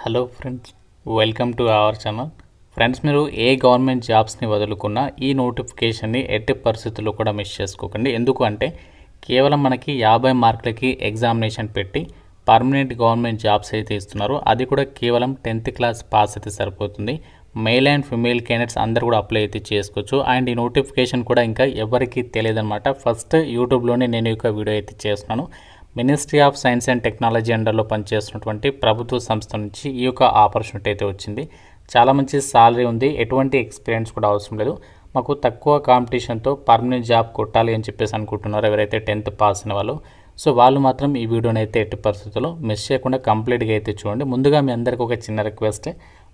Hello friends, welcome to our channel. Friends, మీరు ఏ government జాబ్స్ని వదులుకున్నా ఈ నోటిఫికేషన్ని ఎట్టి పరిస్థితుల్లో కూడా మిస్ చేసుకోకండి. ఎందుకు అంటే కేవలం మనకి 50 మార్కులకి ఎగ్జామినేషన్ పెట్టి పర్మనెంట్ గవర్నమెంట్ జాబ్స్ అయితే ఇస్తున్నారు. అది కూడా కేవలం 10th క్లాస్ పాస్ అయితే సరిపోతుంది. మేల్ అండ్ ఫిమేల్ క్యాండిడేట్స్ అందరూ కూడా అప్లై అయితే చేసుకోవచ్చు. అండ్ ఈ నోటిఫికేషన్ కూడా ఇంకా ఎవరికి తెలియదన్నమాట. ఫస్ట్ యూట్యూబ్లోనే నేను ఒక వీడియో అయితే చేస్తున్నాను. Ministry of science and technology అండర్లో పనిచేస్తున్నటువంటి ప్రభుత్వ సంస్థ నుంచి ఈ యొక్క ఆపర్చునిటీ అయితే వచ్చింది. చాలా మంచి సాలరీ ఉంది, ఎటువంటి ఎక్స్పీరియన్స్ కూడా అవసరం లేదు. మాకు తక్కువ కాంపిటీషన్తో పర్మనెంట్ జాబ్ కొట్టాలి అని చెప్పేసి అనుకుంటున్నారు ఎవరైతే 10th పాస్ అయిన వాళ్ళు. సో వాళ్ళు మాత్రం ఈ వీడియోని అయితే ఎట్టి పరిస్థితుల్లో మిస్ చేయకుండా కంప్లీట్గా అయితే చూడండి. ముందుగా మీ అందరికీ ఒక చిన్న రిక్వెస్ట్,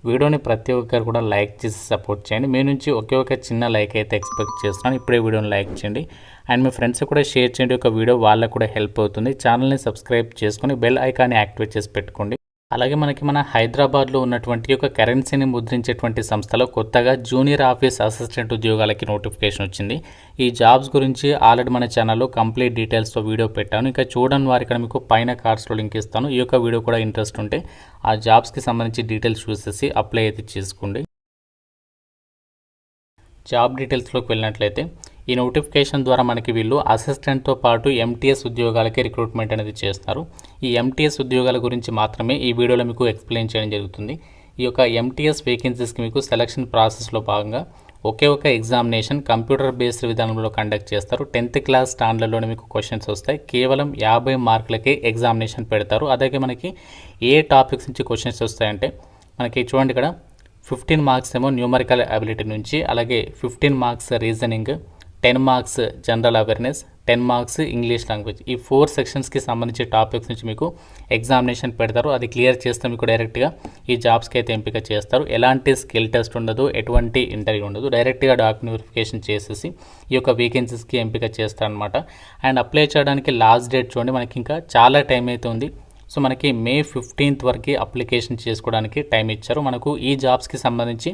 వీడియోని ప్రతి ఒక్కరు కూడా లైక్ చేసి సపోర్ట్ చేయండి. మీ నుంచి ఒకే ఒక చిన్న లైక్ అయితే ఎక్స్పెక్ట్ చేస్తున్నాను. ఇప్పుడే వీడియోని లైక్ చేయండి అండ్ మీ ఫ్రెండ్స్ కూడా షేర్ చేయండి. ఒక వీడియో వాళ్ళకు కూడా హెల్ప్ అవుతుంది. ఛానల్ని సబ్స్క్రైబ్ చేసుకొని బెల్ ఐకాన్ని యాక్టివేట్ చేసి పెట్టుకోండి. అలాగే మన హైదరాబాద్లో ఉన్నటువంటి ఒక కరెన్సీని ముద్రించేటువంటి సంస్థలో కొత్తగా జూనియర్ ఆఫీస్ అసిస్టెంట్ ఉద్యోగాలకి నోటిఫికేషన్ వచ్చింది. ఈ జాబ్స్ గురించి ఆల్రెడీ మన ఛానల్లో కంప్లీట్ డీటెయిల్స్తో వీడియో పెట్టాను. ఇంకా చూడని వారికి ఇక్కడ మీకు పైన కార్డ్స్లో లింక్ ఇస్తాను. ఈ యొక్క వీడియో కూడా ఇంట్రెస్ట్ ఉంటే ఆ జాబ్స్కి సంబంధించి డీటెయిల్స్ చూసేసి అప్లై అయితే చేసుకోండి. జాబ్ డీటెయిల్స్లోకి వెళ్ళినట్లయితే ఈ నోటిఫికేషన్ ద్వారా మనకి వీళ్ళు అసిస్టెంట్తో పాటు ఎంటీఎస్ ఉద్యోగాలకి రిక్రూట్మెంట్ అనేది చేస్తున్నారు. ఈ ఎంటీఎస్ ఉద్యోగాల గురించి మాత్రమే ఈ వీడియోలో మీకు ఎక్స్ప్లెయిన్ చేయడం జరుగుతుంది. ఈ యొక్క ఎంటీఎస్ వేకెన్సీస్కి మీకు సెలక్షన్ ప్రాసెస్లో భాగంగా ఒకే ఒక ఎగ్జామినేషన్ కంప్యూటర్ బేస్డ్ విధానంలో కండక్ట్ చేస్తారు. 10th క్లాస్ స్టాండర్డ్లోనే మీకు క్వశ్చన్స్ వస్తాయి. కేవలం 50 మార్కులకే ఎగ్జామినేషన్ పెడతారు. అలాగే మనకి ఏ టాపిక్స్ నుంచి క్వశ్చన్స్ వస్తాయంటే మనకి చూడండి, ఇక్కడ 15 మార్క్స్ ఏమో న్యూమరికల్ అబిలిటీ నుంచి, అలాగే 15 marks reasoning, 10 marks general awareness, 10 marks English language. ఈ 4 సెక్షన్స్కి సంబంధించి టాపిక్స్ నుంచి మీకు ఎగ్జామినేషన్ పెడతారు. అది క్లియర్ చేస్తే మీకు డైరెక్ట్గా ఈ జాబ్స్కి అయితే ఎంపిక చేస్తారు. ఎలాంటి స్కిల్ టెస్ట్ ఉండదు, ఎటువంటి ఇంటర్వ్యూ ఉండదు. డైరెక్ట్గా డాక్యుమెంట్ వెరిఫికేషన్ చేసేసి ఈ యొక్క వేకెన్సీస్కి ఎంపిక చేస్తారనమాట. అండ్ అప్లై చేయడానికి లాస్ట్ డేట్ చూడండి, మనకి ఇంకా చాలా టైం అయితే ఉంది. సో మనకి May 15th వరకు అప్లికేషన్ చేసుకోవడానికి టైం ఇచ్చారు. మనకు ఈ జాబ్స్కి సంబంధించి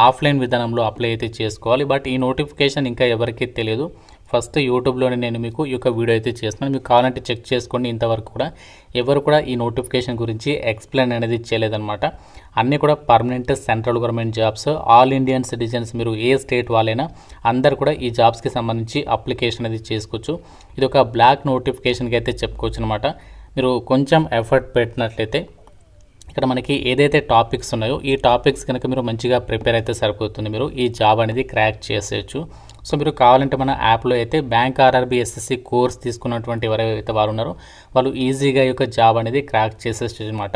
ఆఫ్లైన్ విధానంలో అప్లై అయితే చేసుకోవాలి. బట్ ఈ నోటిఫికేషన్ ఇంకా ఎవరికీ తెలియదు. ఫస్ట్ యూట్యూబ్లోనే నేను మీకు ఈ యొక్క వీడియో అయితే చేస్తున్నాను. మీకు కావాలంటే చెక్ చేసుకోండి. ఇంతవరకు కూడా ఎవరు కూడా ఈ నోటిఫికేషన్ గురించి ఎక్స్ప్లెయిన్ అనేది చేయలేదన్నమాట. అన్నీ కూడా permanent central government jobs. All Indian citizens, మీరు ఏ స్టేట్ వాళ్ళైనా అందరు కూడా ఈ జాబ్స్కి సంబంధించి అప్లికేషన్ అనేది చేసుకోవచ్చు. ఇది ఒక బ్లాక్ నోటిఫికేషన్కి అయితే చెప్పుకోవచ్చు అనమాట. మీరు కొంచెం ఎఫర్ట్ పెట్టినట్లయితే ఇక్కడ మనకి ఏదైతే టాపిక్స్ ఉన్నాయో ఈ టాపిక్స్ కనుక మీరు మంచిగా ప్రిపేర్ అయితే సరిపోతుంది. మీరు ఈ జాబ్ అనేది క్రాక్ చేసేయచ్చు. సో మీరు కావాలంటే మన యాప్లో అయితే బ్యాంక్ ఆర్ఆర్బీ ఎస్ఎస్సి కోర్స్ తీసుకున్నటువంటి ఎవరైతే వారు ఉన్నారో వాళ్ళు ఈజీగా ఈ యొక్క జాబ్ అనేది క్రాక్ చేసేయచ్చు అనమాట.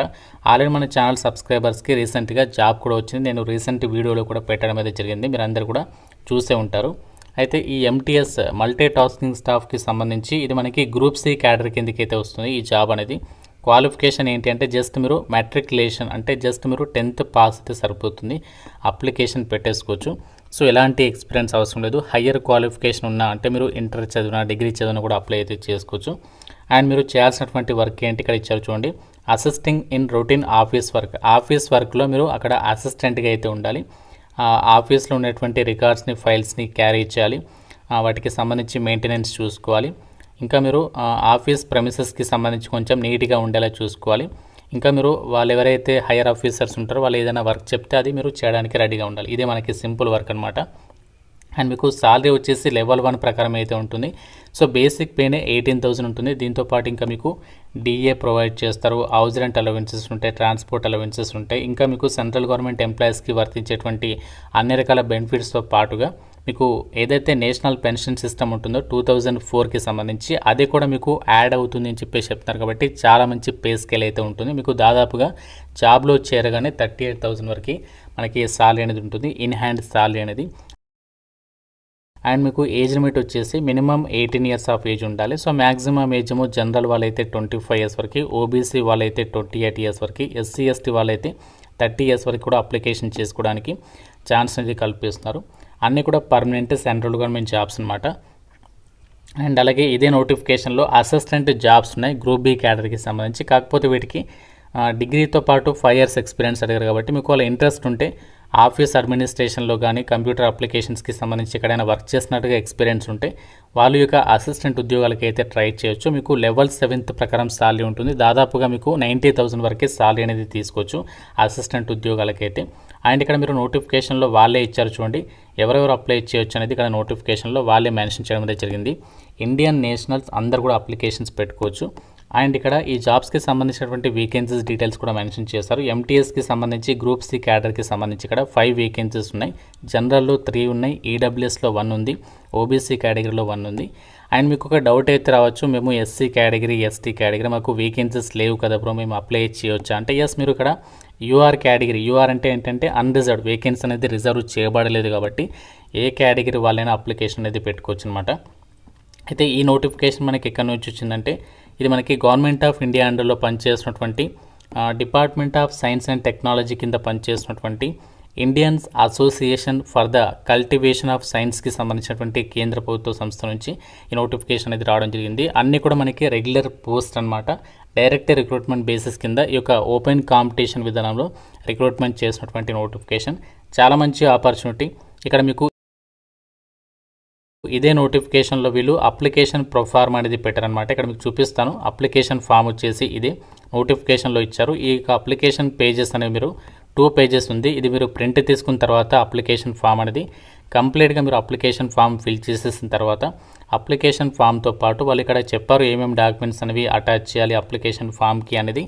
ఆల్రెడీ మన ఛానల్ సబ్స్క్రైబర్స్కి రీసెంట్గా జాబ్ కూడా వచ్చింది. నేను రీసెంట్ వీడియోలో కూడా పెట్టడం అయితే జరిగింది, మీరు అందరు కూడా చూసే ఉంటారు. అయితే ఈ ఎంటీఎస్ మల్టీ టాస్కింగ్ స్టాఫ్కి సంబంధించి ఇది మనకి గ్రూప్ సి క్యాడర్ కిందకి అయితే వస్తుంది ఈ జాబ్ అనేది. క్వాలిఫికేషన్ ఏంటి అంటే జస్ట్ మీరు మెట్రికులేషన్ అంటే జస్ట్ మీరు 10th పాస్ అయితే సరిపోతుంది, అప్లికేషన్ పెట్టేసుకోవచ్చు. సో ఎలాంటి ఎక్స్పీరియన్స్ అవసరం లేదు. హయ్యర్ క్వాలిఫికేషన్ ఉన్నా అంటే మీరు ఇంటర్ చదివినా డిగ్రీ చదివినా కూడా అప్లై అయితే చేసుకోవచ్చు. అండ్ మీరు చేయాల్సినటువంటి వర్క్ ఏంటి ఇక్కడ ఇచ్చారు చూడండి, assisting in routine office work. Office వర్క్లో మీరు అక్కడ అసిస్టెంట్గా అయితే ఉండాలి. ఆఫీస్లో ఉన్నటువంటి రికార్డ్స్ని ఫైల్స్ని క్యారీ చేయాలి, వాటికి సంబంధించి మెయింటెనెన్స్ చూసుకోవాలి. ఇంకా మీరు ఆఫీస్ ప్రెమిసెస్కి సంబంధించి కొంచెం నీట్గా ఉండేలా చూసుకోవాలి. ఇంకా మీరు వాళ్ళు ఎవరైతే హైయర్ ఆఫీసర్స్ ఉంటారో వాళ్ళు ఏదైనా వర్క్ చెప్తే అది మీరు చేయడానికి రెడీగా ఉండాలి. ఇదే మనకి సింపుల్ వర్క్ అనమాట. అండ్ మీకు సాలరీ వచ్చేసి లెవెల్ 1 ప్రకారం అయితే ఉంటుంది. సో బేసిక్ పేనే 18,000 ఉంటుంది. దీంతోపాటు ఇంకా మీకు డిఏ ప్రొవైడ్ చేస్తారు, హౌస్ రెంట్ అలవెన్సెస్ ఉంటాయి, ట్రాన్స్పోర్ట్ అలవెన్సెస్ ఉంటాయి. ఇంకా మీకు సెంట్రల్ గవర్నమెంట్ ఎంప్లాయీస్కి వర్తించేటువంటి అన్ని రకాల బెనిఫిట్స్తో పాటుగా మీకు ఏదైతే నేషనల్ పెన్షన్ సిస్టమ్ ఉంటుందో 2004కి సంబంధించి అది కూడా మీకు యాడ్ అవుతుంది అని చెప్పేసి చెప్తున్నారు. కాబట్టి చాలా మంచి పే స్కేల్ అయితే ఉంటుంది. మీకు దాదాపుగా జాబ్లో చేరగానే 38,000 వరకు మనకి సాలరీ అనేది ఉంటుంది, ఇన్ హ్యాండ్ సాలరీ అనేది. అండ్ మీకు ఏజ్ లిమిట్ వచ్చేసి మినిమం 18 ఇయర్స్ ఆఫ్ ఏజ్ ఉండాలి. సో మ్యాక్సిమం ఏజ్ ఏమో జనరల్ వాళ్ళైతే 25 ఇయర్స్ వరకు, ఓబీసీ వాళ్ళైతే 28 ఇయర్స్ వరకు, ఎస్సీ ఎస్టీ వాళ్ళైతే 30 ఇయర్స్ వరకు కూడా అప్లికేషన్ చేసుకోవడానికి ఛాన్స్ అనేది కల్పిస్తున్నారు. అన్నీ కూడా పర్మనెంట్ సెంట్రల్ గవర్నమెంట్ జాబ్స్ అనమాట. అండ్ అలాగే ఇదే నోటిఫికేషన్లో అసిస్టెంట్ జాబ్స్ ఉన్నాయి గ్రూప్ బి క్యాడర్కి సంబంధించి. కాకపోతే వీటికి డిగ్రీతో పాటు 5 ఇయర్స్ ఎక్స్పీరియన్స్ అడిగారు కాబట్టి మీకు వాళ్ళ ఇంట్రెస్ట్ ఉంటే ఆఫీస్ అడ్మినిస్ట్రేషన్లో కానీ కంప్యూటర్ అప్లికేషన్స్కి సంబంధించి ఎక్కడైనా వర్క్ చేసినట్టుగా ఎక్స్పీరియన్స్ ఉంటే వాళ్ళు యొక్క అసిస్టెంట్ ఉద్యోగాలకి అయితే ట్రై చేయొచ్చు. మీకు లెవెల్ 7th ప్రకారం సాలరీ ఉంటుంది. దాదాపుగా మీకు 90,000 వరకే సాలరీ అనేది తీసుకోవచ్చు అసిస్టెంట్ ఉద్యోగాలకైతే. అండ్ ఇక్కడ మీరు నోటిఫికేషన్లో వాళ్ళే ఇచ్చారు చూడండి, ఎవరెవరు అప్లై చేయొచ్చు అనేది ఇక్కడ నోటిఫికేషన్లో వాళ్ళే మెన్షన్ చేయడం అనేది జరిగింది. ఇండియన్ నేషనల్స్ అందరు కూడా అప్లికేషన్స్ పెట్టుకోవచ్చు. అండ్ ఇక్కడ ఈ జాబ్స్కి సంబంధించినటువంటి వేకెన్సీస్ డీటెయిల్స్ కూడా మెన్షన్ చేస్తారు. ఎంటీఎస్కి సంబంధించి గ్రూప్ సి క్యాడర్కి సంబంధించి ఇక్కడ 5 వేకెన్సీస్ ఉన్నాయి. జనరల్లో 3 ఉన్నాయి, ఈడబ్ల్యూఎస్లో 1 ఉంది, ఓబీసీ కేటగిరీలో 1 ఉంది. అండ్ మీకు ఒక డౌట్ అయితే రావచ్చు, మేము ఎస్సీ కేటగిరీ ఎస్టీ కేటగిరీ మాకు వేకెన్సీస్ లేవు కదా బ్రో, మేము అప్లై చేయొచ్చా అంటే ఎస్, మీరు ఇక్కడ యూఆర్ కేటగిరీ, యూఆర్ అంటే ఏంటంటే అన్రిజర్వ్డ్, వేకెన్సీ అనేది రిజర్వ్ చేయబడలేదు కాబట్టి ఏ కేటగిరీ వాళ్ళైనా అప్లికేషన్ అనేది పెట్టుకోవచ్చు అనమాట. అయితే ఈ నోటిఫికేషన్ మనకి ఎక్కడి నుంచి వచ్చిందంటే ఇది మనకి గవర్నమెంట్ ఆఫ్ ఇండియా అండర్లో పనిచేసినటువంటి department of science and technology కింద పనిచేసినటువంటి Indians association for the cultivation of సైన్స్కి సంబంధించినటువంటి కేంద్ర ప్రభుత్వ సంస్థ నుంచి ఈ నోటిఫికేషన్ అనేది రావడం జరిగింది. అన్నీ కూడా మనకి రెగ్యులర్ పోస్ట్ అనమాట. డైరెక్ట్ రిక్రూట్మెంట్ బేసిస్ కింద ఈ యొక్క ఓపెన్ కాంపిటీషన్ విధానంలో రిక్రూట్మెంట్ చేసినటువంటి నోటిఫికేషన్. చాలా మంచి ఆపర్చునిటీ. ఇక్కడ మీకు ఇదే నోటిఫికేషన్లో వీళ్ళు అప్లికేషన్ ప్రొఫార్మ్ అనేది పెట్టారనమాట. ఇక్కడ మీకు చూపిస్తాను. అప్లికేషన్ ఫామ్ వచ్చేసి ఇదే నోటిఫికేషన్లో ఇచ్చారు. ఈ అప్లికేషన్ పేజెస్ అనేవి మీరు 2 పేజెస్ ఉంది. ఇది మీరు ప్రింట్ తీసుకున్న తర్వాత అప్లికేషన్ ఫామ్ అనేది కంప్లీట్గా మీరు అప్లికేషన్ ఫామ్ ఫిల్ చేసేసిన తర్వాత అప్లికేషన్ ఫామ్తో పాటు వాళ్ళు ఇక్కడ చెప్పారు ఏమేమి డాక్యుమెంట్స్ అనేవి అటాచ్ చేయాలి అప్లికేషన్ ఫామ్కి అనేది.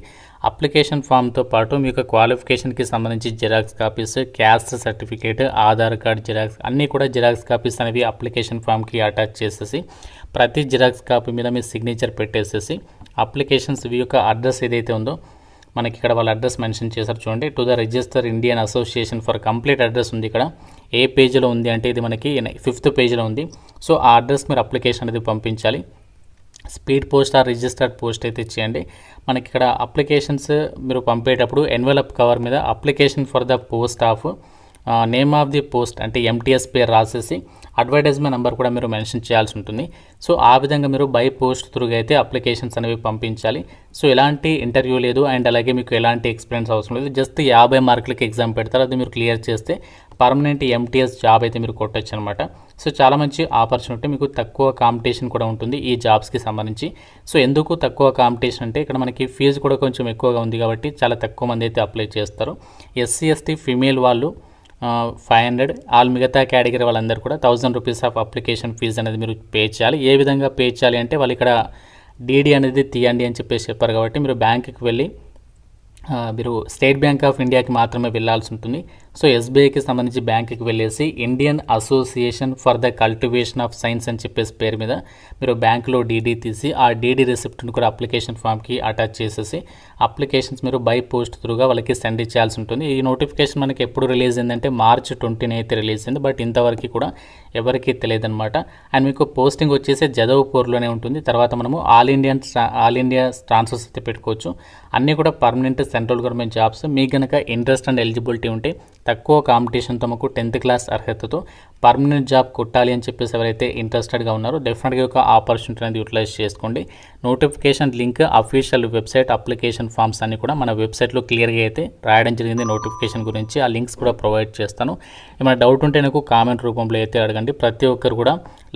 అప్లికేషన్ ఫామ్తో పాటు మీకు క్వాలిఫికేషన్కి సంబంధించి xerox copies, caste certificate, Aadhaar card xerox అన్నీ కూడా జిరాక్స్ కాపీస్ అనేవి అప్లికేషన్ ఫామ్కి అటాచ్ చేసేసి ప్రతి జిరాక్స్ కాపీ మీద మీ సిగ్నేచర్ పెట్టేసేసి అప్లికేషన్స్ యొక్క అడ్రస్ ఏదైతే ఉందో మనకి ఇక్కడ వాళ్ళ అడ్రస్ మెన్షన్ చేశారు చూడండి, to the register Indian association for complete address ఉంది. ఇక్కడ ఏ పేజీలో ఉంది అంటే ఇది మనకి 5th పేజీలో ఉంది. సో ఆ అడ్రస్ మీరు అప్లికేషన్ అనేది పంపించాలి. Speed post or registered post అయితే చేయండి. మనకి ఇక్కడ అప్లికేషన్స్ మీరు పంపేటప్పుడు ఎన్వెలప్ కవర్ మీద application for the post of name of the post అంటే ఎంటీఎస్ పేరు రాసేసి అడ్వర్టైజ్మెంట్ నెంబర్ కూడా మీరు మెన్షన్ చేయాల్సి ఉంటుంది. సో ఆ విధంగా మీరు బై పోస్ట్ త్రూగా అయితే అప్లికేషన్స్ అనేవి పంపించాలి. సో ఎలాంటి ఇంటర్వ్యూ లేదు అండ్ అలాగే మీకు ఎలాంటి ఎక్స్పీరియన్స్ అవసరం లేదు. జస్ట్ 50 మార్కులకి ఎగ్జామ్ పెడతారు. అది మీరు క్లియర్ చేస్తే పర్మనెంట్ ఎంటీఎస్ జాబ్ అయితే మీరు కొట్టచ్చు అనమాట. సో చాలా మంచి ఆపర్చునిటీ. మీకు తక్కువ కాంపిటీషన్ కూడా ఉంటుంది ఈ జాబ్స్కి సంబంధించి. సో ఎందుకు తక్కువ కాంపిటీషన్ అంటే ఇక్కడ మనకి ఫీజు కూడా కొంచెం ఎక్కువగా ఉంది కాబట్టి చాలా తక్కువ మంది అయితే అప్లై చేస్తారు. ఎస్సీ ఎస్టీ ఫీమేల్ వాళ్ళు 500, ఆల్ మిగతా కేటగిరీ వాళ్ళందరూ కూడా 1000 రూపీస్ ఆఫ్ అప్లికేషన్ ఫీజు అనేది మీరు పే చేయాలి. ఏ విధంగా పే చేయాలి అంటే వాళ్ళు ఇక్కడ డీడీ అనేది తీయండి అని చెప్పేసి చెప్పారు కాబట్టి మీరు బ్యాంకుకి వెళ్ళి మీరు స్టేట్ బ్యాంక్ ఆఫ్ ఇండియాకి మాత్రమే వెళ్ళాల్సి ఉంటుంది. సో ఎస్బీఐకి సంబంధించి బ్యాంకుకి వెళ్ళేసి Indian association for the cultivation of science అని చెప్పేసి పేరు మీద మీరు బ్యాంకులో డీడీ తీసి ఆ డీడీ రిసిప్ట్ని కూడా అప్లికేషన్ ఫామ్కి అటాచ్ చేసేసి అప్లికేషన్స్ మీరు బై పోస్ట్ త్రూగా వాళ్ళకి సెండ్ చేయాల్సి ఉంటుంది. ఈ నోటిఫికేషన్ మనకి ఎప్పుడు రిలీజ్ అయిందంటే March 20 అయితే రిలీజ్ అయింది. బట్ ఇంతవరకు కూడా ఎవరికి తెలియదు అనమాట. అండ్ మీకు పోస్టింగ్ వచ్చేసి జదవ్పూర్లోనే ఉంటుంది. తర్వాత మనము ఆల్ ఇండియా ట్రాన్స్ఫర్స్ అయితే పెట్టుకోవచ్చు. అన్నీ కూడా పర్మనెంట్ సెంట్రల్ గవర్నమెంట్ జాబ్స్. మీకు కనుక ఇంట్రెస్ట్ అండ్ ఎలిజిబిలిటీ ఉంటే తక్కువ కాంపిటీషన్తో మాకు 10th క్లాస్ అర్హతతో పర్మనెంట్ జాబ్ కొట్టాలి అని చెప్పేసి ఎవరైతే ఇంట్రెస్టెడ్గా ఉన్నారో డెఫినెట్గా ఒక ఆపర్చునిటీ అనేది యూటిలైజ్ చేసుకోండి. Notification link, official website, application forms అన్ని కూడా మన వెబ్సైట్లో క్లియర్గా అయితే రాయడం జరిగింది నోటిఫికేషన్ గురించి. ఆ లింక్స్ కూడా ప్రొవైడ్ చేస్తాను. ఏమైనా డౌట్ ఉంటే నాకు కామెంట్ రూపంలో అయితే అడగండి. ప్రతి ఒక్కరు కూడా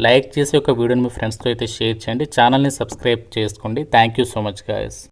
లైక్ చేసి ఒక వీడియోని మీ ఫ్రెండ్స్తో అయితే షేర్ చేయండి. ఛానల్ని సబ్స్క్రైబ్ చేసుకోండి. Thank you so much guys.